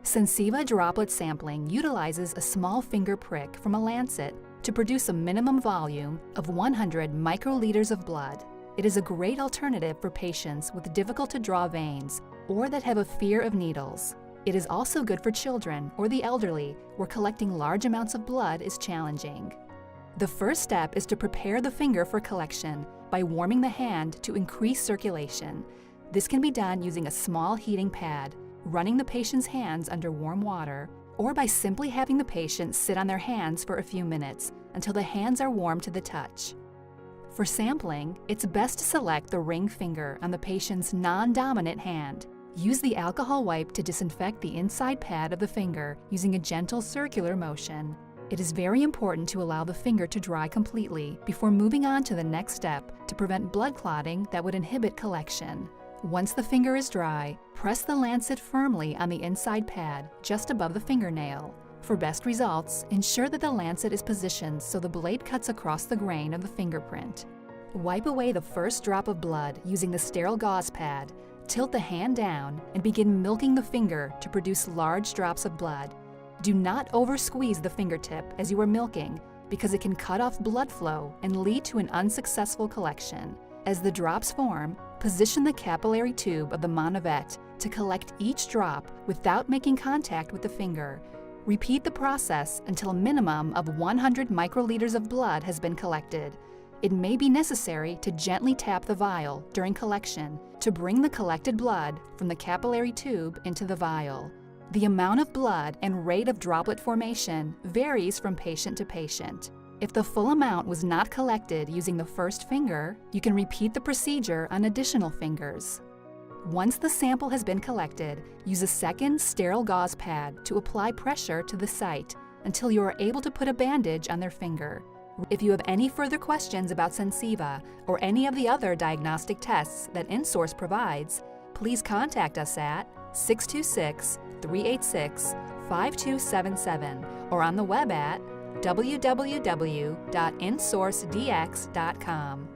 Sensieva Droplet sampling utilizes a small finger prick from a lancet to produce a minimum volume of 100 microliters of blood. It is a great alternative for patients with difficult-to-draw veins or that have a fear of needles. It is also good for children or the elderly where collecting large amounts of blood is challenging. The first step is to prepare the finger for collection by warming the hand to increase circulation. This can be done using a small heating pad, running the patient's hands under warm water, or by simply having the patient sit on their hands for a few minutes until the hands are warm to the touch. For sampling, it's best to select the ring finger on the patient's non-dominant hand. Use the alcohol wipe to disinfect the inside pad of the finger using a gentle circular motion. It is very important to allow the finger to dry completely before moving on to the next step to prevent blood clotting that would inhibit collection. Once the finger is dry, press the lancet firmly on the inside pad just above the fingernail. For best results, ensure that the lancet is positioned so the blade cuts across the grain of the fingerprint. Wipe away the first drop of blood using the sterile gauze pad. Tilt the hand down and begin milking the finger to produce large drops of blood. Do not over-squeeze the fingertip as you are milking because it can cut off blood flow and lead to an unsuccessful collection. As the drops form, position the capillary tube of the manivette to collect each drop without making contact with the finger. Repeat the process until a minimum of 100 microliters of blood has been collected. It may be necessary to gently tap the vial during collection to bring the collected blood from the capillary tube into the vial. The amount of blood and rate of droplet formation varies from patient to patient. If the full amount was not collected using the first finger, you can repeat the procedure on additional fingers. Once the sample has been collected, use a second sterile gauze pad to apply pressure to the site until you are able to put a bandage on their finger. If you have any further questions about Sensieva or any of the other diagnostic tests that InSource provides, please contact us at 626-386-5277 or on the web at www.insourcedx.com.